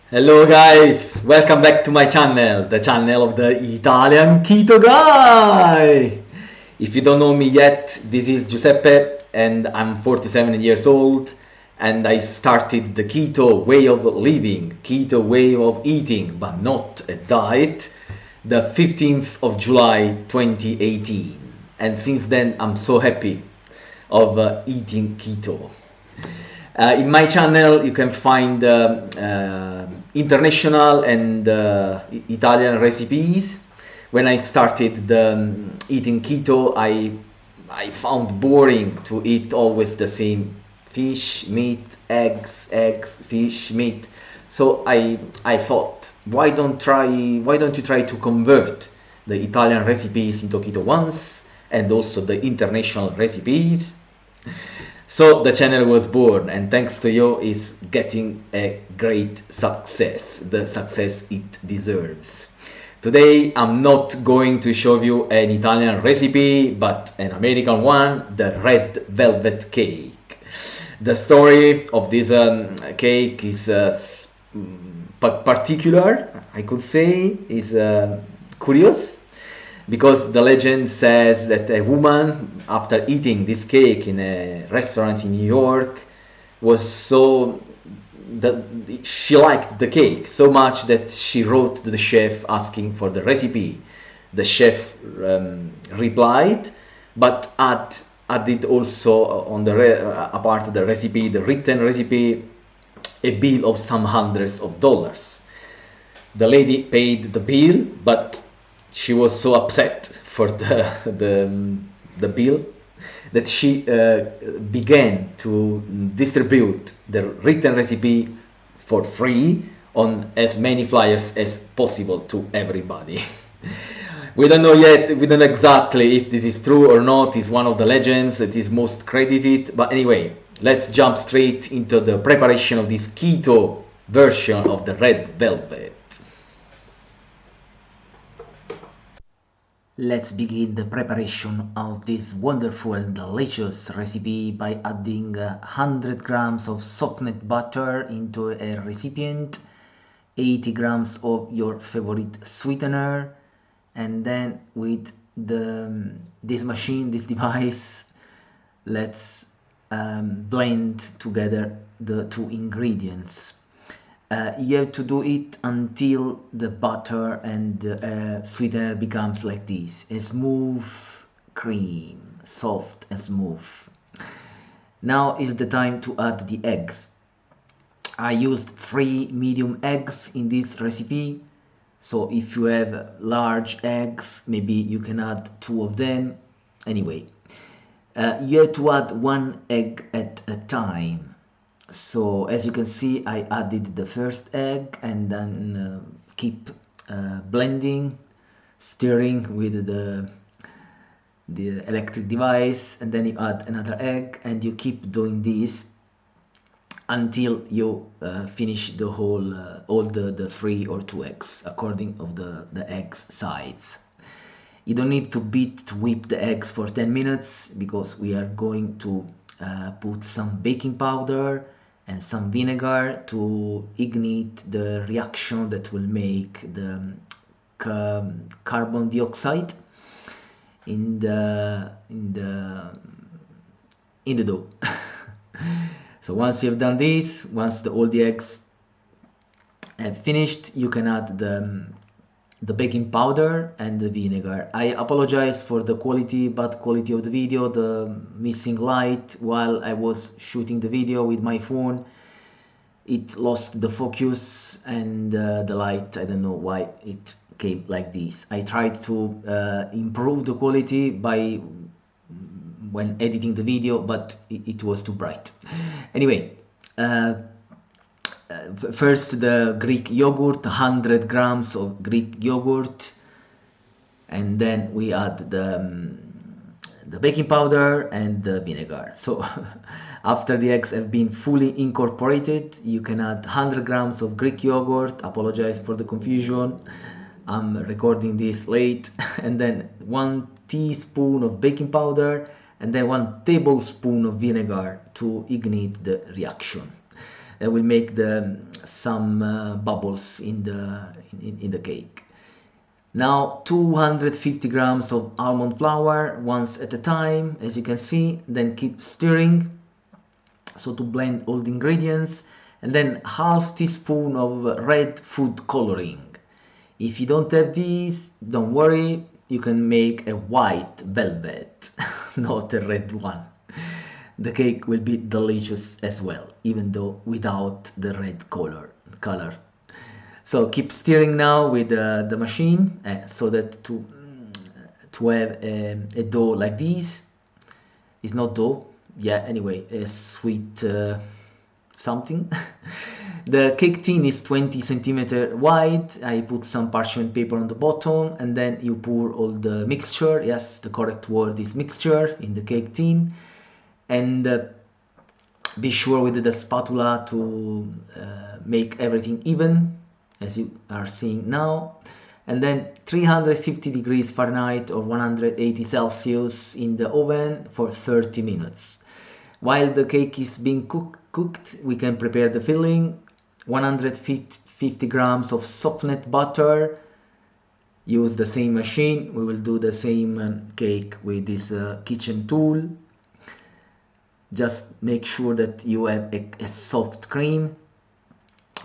Hello guys, welcome back to my channel, the channel of the Italian Keto Guy. If you don't know me yet, this is Giuseppe and I'm 47 years old and I started the keto way of living, keto way of eating, but not a diet, the 15th of July 2018. And since then I'm so happy of eating keto. In my channel you can find international and Italian recipes. When I started eating keto, I found boring to eat always the same fish, meat, eggs, fish, meat. So I thought, why don't you try to convert the Italian recipes into keto ones and also the international recipes? So the channel was born, and thanks to you is getting a great success, the success it deserves. Today I'm not going to show you an Italian recipe, but an American one, the red velvet cake. The story of this cake is particular, I could say, is curious, because the legend says that a woman, after eating this cake in a restaurant in New York, was so that she liked the cake so much that she wrote to the chef asking for the recipe. The chef replied, but added also on the apart of the recipe, the written recipe, a bill of some hundreds of dollars. The lady paid the bill, but she was so upset for the bill that she began to distribute the written recipe for free on as many flyers as possible to everybody. We don't know yet, we don't know exactly if this is true or not. It's one of the legends that is most credited, but anyway, let's jump straight into the preparation of this keto version of the red velvet. Let's begin the preparation of this wonderful and delicious recipe by adding 100 grams of softened butter into a recipient, 80 grams of your favorite sweetener, and then with this machine, this device, let's blend together the two ingredients. You have to do it until the butter and the sweetener becomes like this, a smooth cream, soft and smooth. Now is the time to add the eggs. I used 3 medium eggs in this recipe, so if you have large eggs, maybe you can add 2 of them. Anyway, you have to add 1 egg at a time. So as you can see, I added the first egg and then keep blending, stirring with the electric device, and then you add another egg and you keep doing this until you finish the whole all the 3 or 2 eggs according of the eggs size. You don't need to whip the eggs for 10 minutes because we are going to put some baking powder and some vinegar to ignite the reaction that will make the carbon dioxide in the dough. So once you have done this, once all the eggs have finished, you can add the baking powder and the vinegar. I apologize for the bad quality of the video, the missing light while I was shooting the video with my phone. It lost the focus and the light, I don't know why it came like this. I tried to improve the quality when editing the video, but it was too bright. Anyway, first the Greek yogurt, 100 grams of Greek yogurt, and then we add the baking powder and the vinegar. So after the eggs have been fully incorporated, you can add 100 grams of Greek yogurt. Apologize for the confusion, I'm recording this late. And then 1 teaspoon of baking powder and then 1 tablespoon of vinegar to ignite the reaction. It will make some bubbles in the cake. Now 250 grams of almond flour, once at a time, as you can see. Then keep stirring, so to blend all the ingredients. And then half teaspoon of red food coloring. If you don't have these, don't worry, you can make a white velvet, not a red one. The cake will be delicious as well, even though without the red color. So keep stirring now with the machine, so that to have a dough like this. It's not dough, yeah, anyway, a sweet something. The cake tin is 20 centimeter wide. I put some parchment paper on the bottom, and then you pour all the mixture, yes, the correct word is mixture, in the cake tin. And be sure with the spatula to make everything even, as you are seeing now. And then 350 degrees Fahrenheit or 180 Celsius in the oven for 30 minutes. While the cake is being cooked, we can prepare the filling. 150 grams of softened butter. Use the same machine. We will do the same cake with this kitchen tool. Just make sure that you have a soft cream.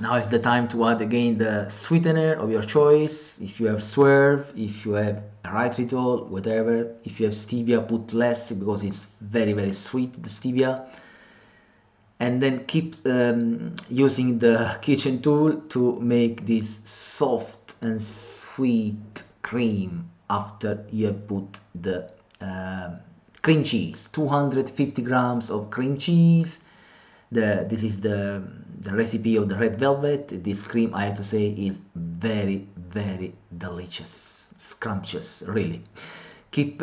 Now is the time to add again the sweetener of your choice. If you have swerve, if you have erythritol, whatever. If you have stevia, put less, because it's very, very sweet, the stevia. And then keep using the kitchen tool to make this soft and sweet cream after you have put the cream cheese. 250 grams of cream cheese. This is the recipe of the red velvet. This cream, I have to say, is very, very delicious, scrumptious, really. Keep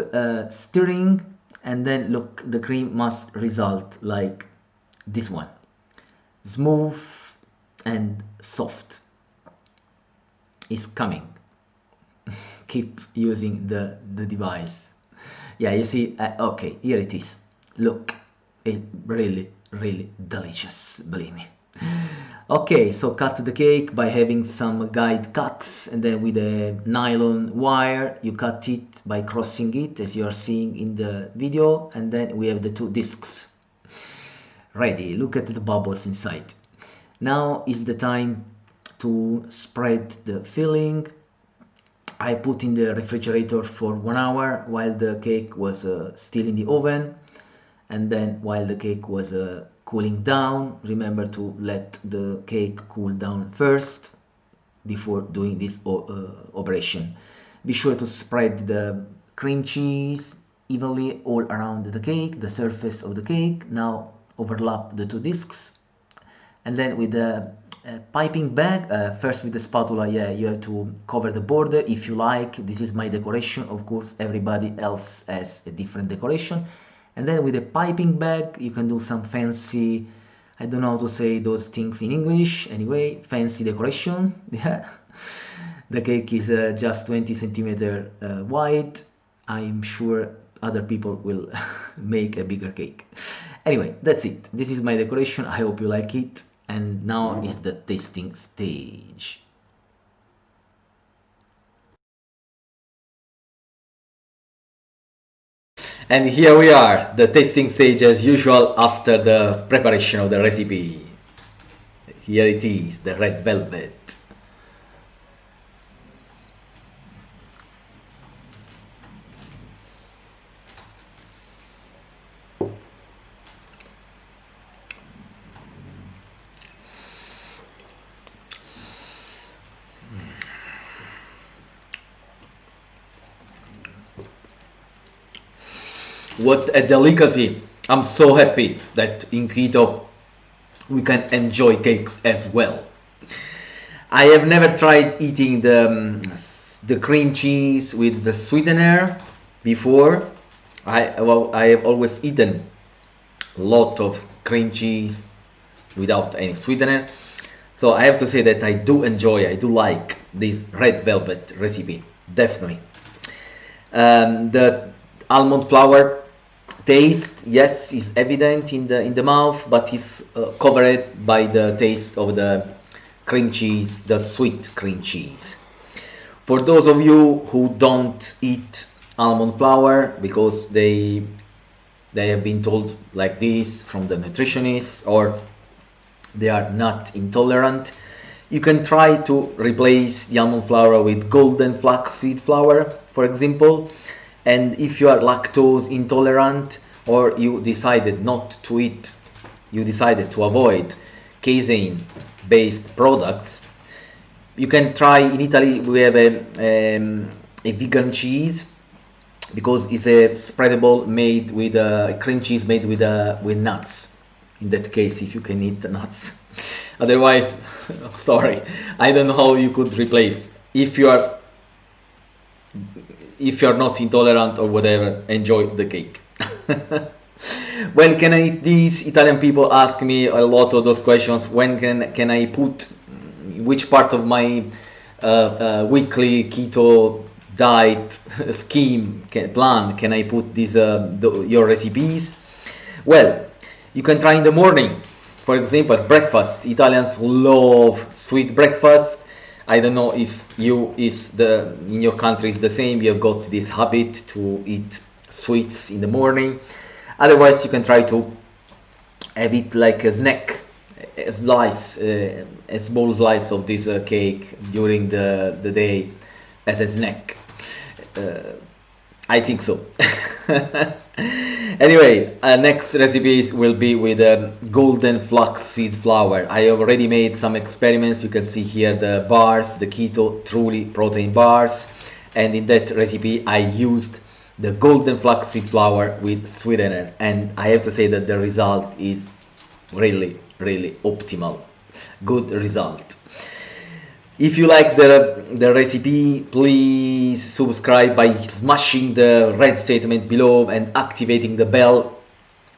stirring, and then look, the cream must result like this one, smooth and soft. Is coming. Keep using the device. Yeah, you see, okay, here it is. Look, it's really, really delicious, believe me. Okay, so cut the cake by having some guide cuts, and then with a nylon wire you cut it by crossing it, as you are seeing in the video. And then we have the two discs ready. Look at the bubbles inside. Now is the time to spread the filling. I put in the refrigerator for 1 hour while the cake was still in the oven. And then while the cake was cooling down, remember to let the cake cool down first before doing this operation. Be sure to spread the cream cheese evenly all around the cake, the surface of the cake. Now overlap the two discs, and then with the piping bag, first with the spatula, yeah, you have to cover the border if you like. This is my decoration, of course everybody else has a different decoration. And then with a piping bag you can do some fancy, I don't know how to say those things in English, anyway, fancy decoration. Yeah. The cake is just 20 centimeter wide. I'm sure other people will make a bigger cake. Anyway, that's it. This is my decoration. I hope you like it. And now is the tasting stage. And here we are, the tasting stage as usual after the preparation of the recipe. Here it is, the red velvet. What a delicacy. I'm so happy that in keto we can enjoy cakes as well. I have never tried eating the cream cheese with the sweetener before. I have always eaten a lot of cream cheese without any sweetener. So I have to say that I do like this red velvet recipe, definitely. The almond flour Taste, yes, is evident in the mouth, but is covered by the taste of the cream cheese, the sweet cream cheese. For those of you who don't eat almond flour because they have been told like this from the nutritionist, or they are not intolerant, you can try to replace the almond flour with golden flaxseed flour, for example. And if you are lactose intolerant, or you decided not to eat, you decided to avoid casein based products, you can try. In Italy we have a vegan cheese, because it's a spreadable made with a cream cheese made with nuts. In that case, if you can eat nuts. Otherwise, sorry, I don't know how you could replace. If you are not intolerant or whatever, enjoy the cake. When can I eat these? Italian people ask me a lot of those questions. When can I put which part of my weekly keto diet scheme plan can I put these your recipes? Well, you can try in the morning, for example, at breakfast. Italians love sweet breakfast. I don't know if in your country is the same. You have got this habit to eat sweets in the morning. Otherwise, you can try to have it like a snack, a slice, a small slice of this cake during the day as a snack. I think so. Anyway, next recipes will be with golden flaxseed flour. I have already made some experiments. You can see here the bars, the keto truly protein bars, and in that recipe I used the golden flaxseed flour with sweetener, and I have to say that the result is really optimal. Good result. If you like the recipe, please subscribe by smashing the red statement below and activating the bell,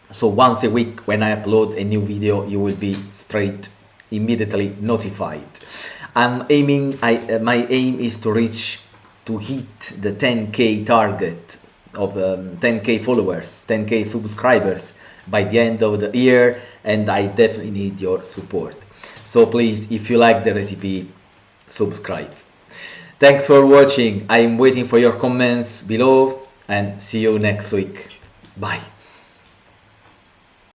so once a week when I upload a new video you will be immediately notified. My aim is to hit the 10k target of 10k followers, 10k subscribers by the end of the year, and I definitely need your support. So please, if you like the recipe, subscribe. Thanks for watching. I'm waiting for your comments below, and see you next week. Bye.